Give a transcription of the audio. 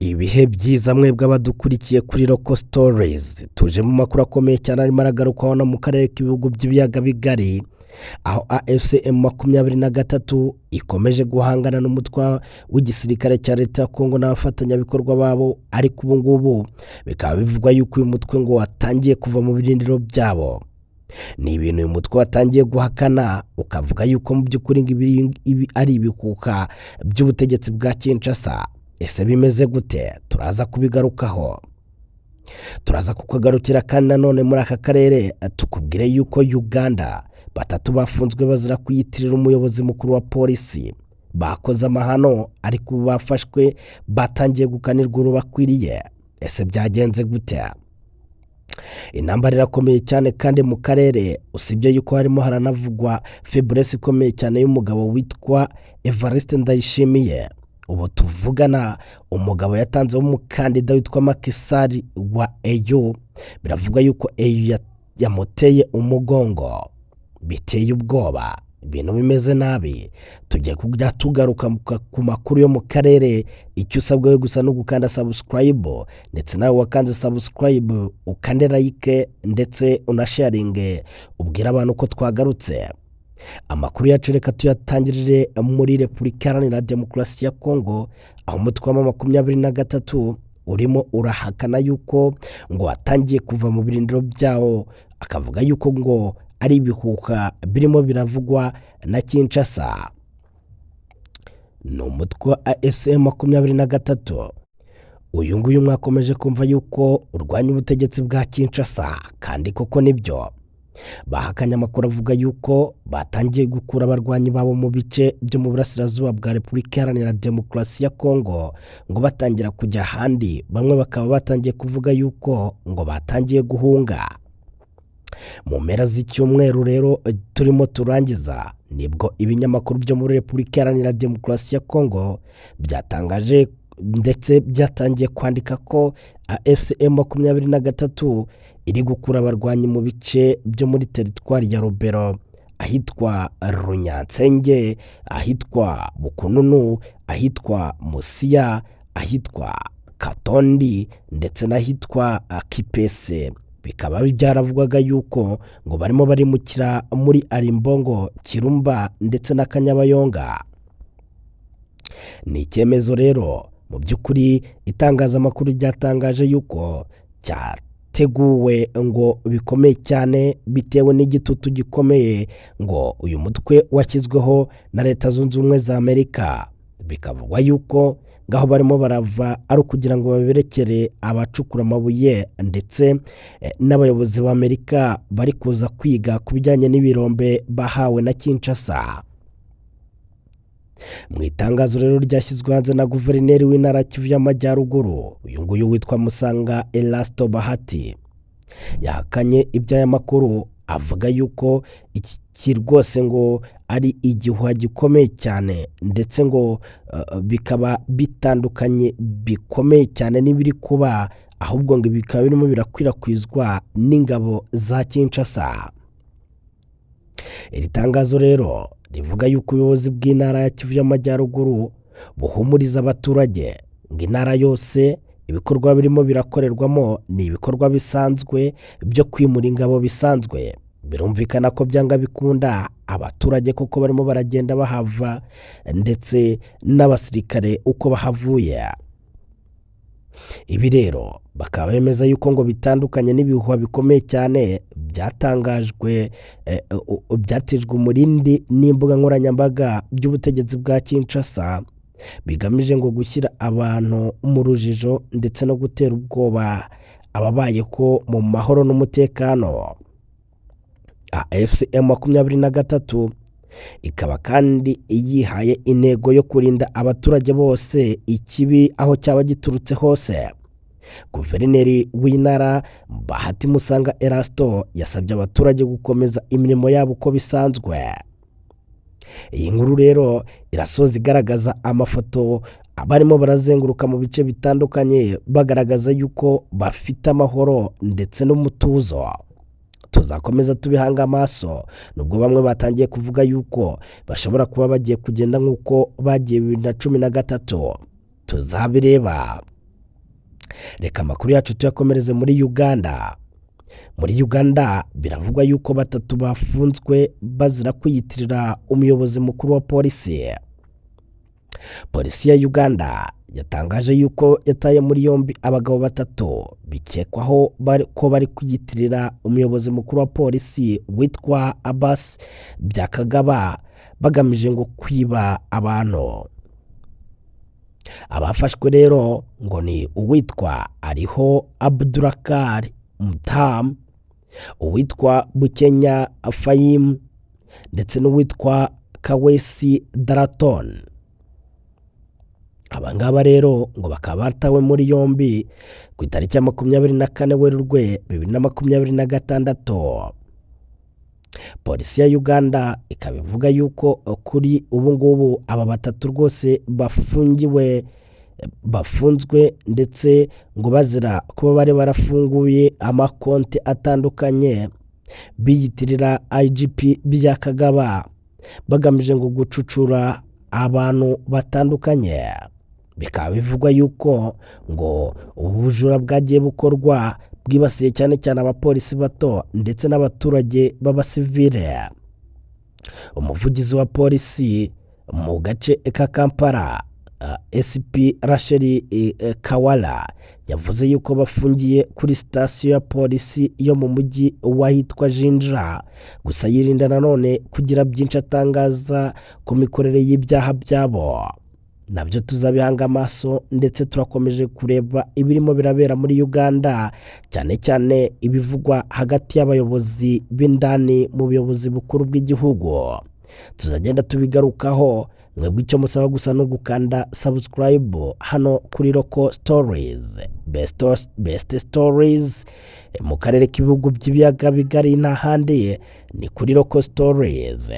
Ibihe byiza mwebwe abadukurikiye kuri Local Stories, tuje mu makuru akomeye cyane arimo aragarukwaho no mu karere k'ibihugu by'ibiyaga bigari, aho AFCM 23 ikomeje guhangana n'umutwe w'igisirikare cya leta ya Kongo n'abafatanyabikorwa babo, ariko ubu ngubu bikaba bivugwa yuko uyu mutwe ngo watangiye kuva mu birindiro byabo. Ni ibintu uyu mutwe watangiye guhakana, ukavuga yuko mu by'ukuri ibi ari ibikuka by'ubutegetsi bwa Kinshasa. Ese bimeze gute? Turaza kubigarukaho. Turaza kukagarukira kandi nanone muri aka karere tukubwire yuko Uganda batatu bafunzwe bazira kuyitirira umuyobozi mukuru wa polisi. Bakoze amahano ariko bafashwe batangiye gukanirwa urubakwiriye. Ese byagenze gute? Intambara irakomeye cyane kandi mu karere, usibye yuko harimo haranavugwa faiblesse ikomeye cyane y'umugabo witwa Evariste Ndayishimiye. Ubu tuvugana umugabo yatanzeho umukandida witwa Macky Sall wa EU. Biravuga yuko EU yamuteye umugongo, biteye ubwoba, ibintu bimeze nabi. Tugiye kujya tugaruka ku makuru yo mu karere. Icyo usabwa gusa no gukanda subscribe, ndetse nawe wakanze subscribe ukande like ndetse unasharinge, ubwira abantu ko twagarutse. Amakuru yacu reka tuyatangirire muri Repubulika Iharanira Demokarasi ya Kongo, aho umutwe wa 23 urimo urahakana yuko ngo watangiye kuva mu birindiro byawo, akavuga yuko ngo ari ibihuha birimo biravugwa na Kinshasa. Ni umutwe wa AFCM 23. Uyu nguyu mwakomeje kumva yuko urwanya ubutegetsi bwa Kinshasa, kandi koko nibyo. Bahakanya amakuru avuga yuko batangiye gukura abarwanyi babo mu bice byo mu burasirazuba bwa Repubulika Iharanira Demokarasi ya Kongo, ngo batangira kujya ahandi. Bamwe bakaba batangiye kuvuga yuko ngo batangiye guhunga. Mu mpera z'icyumweru rero turimo turangiza, nibwo ibinyamakuru byo muri Repubulika Iharanira Demokarasi ya Kongo byatangaje ndetse byatangiye kwandika ko AFCM 23 iri gukura abarwanyi mu bice byo muri teritwari ya Rubero, ahitwa Runyansenge, ahitwa Bukununu, ahitwa Musiya, ahitwa Katondi ndetse n'ahitwa Kipese. Bikaba byaravugwaga yuko ngo barimo barimukira muri Arimbongo, Kirumba ndetse na Kanyabayonga. Ni icyemezo rero mu by'ukuri itangazamakuru ryatangaje yuko cyateguwe ngo bikomeye cyane, bitewe n'igitutu gikomeye ngo uyu mutwe washyizweho na Leta Zunze Ubumwe za Amerika. Bikavugwa yuko ngaho barimo barava ari ukugira ngo baberekere abacukura amabuye ndetse n'abayobozi ba Amerika bari kuza kwiga ku bijyanye n'ibirombe bahawe na Kinshasa. Mu itangazo rero ryashyizwe hanze na guverineri w'intara Kivu y'Amajyaruguru, uyu nguyu witwa Musanga Elasto Bahati, yahakanye iby'aya makuru, avuga yuko iki rwose ngo ari igihuha gikomeye cyane, ndetse ngo bikaba bitandukanye bikomeye cyane n'ibiri kuba, ahubwo ngo bikaba birimo birakwirakwizwa n'ingabo za Kinshasa. Iri tangazo rero rivuga yuko ubuyobozi bw'intara ya Kivu y'Amajyaruguru buhumuriza abaturage ngo intara yose ibikorwa birimo birakorerwamo ni ibikorwa bisanzwe byo kwimura ingabo bisanzwe. Birumvikana ko byanga bikunda abaturage kuko barimo baragenda bahava, ndetse n'abasirikare uko bahavuye. Ibi rero bakaba bemeza yuko ngo bitandukanye n'ibihuha bikomeye cyane byatangajwe byatijwe umurindi n'imbuga nkoranyambaga by'ubutegetsi bwa Kinshasa, bigamije ngo gushyira abantu mu rujijo ndetse no gutera ubwoba ababaye ko mu mahoro n'umutekano. AFCM 23 ikaba kandi yihaye intego yo kurinda abaturage bose ikibi aho cyaba giturutse hose. Guverineri w'intara Bahati Musanga Elasto yasabye abaturage gukomeza imirimo yabo uko bisanzwe. Iyi nkuru rero irasoza igaragaza amafoto abarimo barazenguruka mu bice bitandukanye, bagaragaza yuko bafite amahoro ndetse n'umutuzo. Tuzakomeza tubihanga amaso, nubwo bamwe batangiye kuvuga yuko bashobora kuba bagiye kugenda nk'uko bagiye 2013. Tuzabireba. Reka amakuru yacu tuyakomereze muri Uganda. Muri Uganda biravugwa yuko batatu bafunzwe bazira kwiyitirira umuyobozi mukuru wa polisi. Polisi ya Uganda yatangaje yuko yataye muri yombi abagabo batatu bikekwaho ko bari kwiyitirira umuyobozi mukuru wa polisi witwa Abbas Byakagaba bagamije ngo kwiba abantu. Abafashwe rero ngo ni uwitwa Ariho Abdulakar Mutam, uwitwa Bukenya Fahim ndetse n'uwitwa Kawesi Daraton. Abangaba rero ngo bakaba batawe muri yombi ku itariki ya 24 Werurwe 2026. Polisi ya Uganda ikaba ivuga yuko kuri ubu ngubu aba batatu rwose bafunzwe ndetse ngo bazira kuba bari barafunguye amakonti atandukanye biyitirira IGP Byakagaba bagamije ngo gucucura abantu batandukanye. Bikaba bivugwa yuko ngo ubujura bwagiye bukorwa bwibasiye cyane cyane abapolisi bato ndetse n'abaturage b'abasivile. Umuvugizi wa polisi mu gace ka Kampala, SP Rachel Kawala, yavuze yuko bafungiye kuri sitasiyo ya polisi yo mu mujyi wahitwa Jinja. Gusa yirinda nanone kugira byinshi atangaza ku mikorere y'ibyaha byabo. Nabyo tuzabihanga amaso ndetse turakomeje kureba ibirimo birabera muri Uganda, cyane cyane ibivugwa hagati y'abayobozi b'indani mu buyobozi bukuru bw'igihugu. Tuzagenda tubigarukaho. Mwebwe icyo musaba gusa no gukanda subscribe hano kuri Local Stories, best stories mu karere k'ibihugu by'ibiyaga bigari n'ahandi ni kuri Local Stories.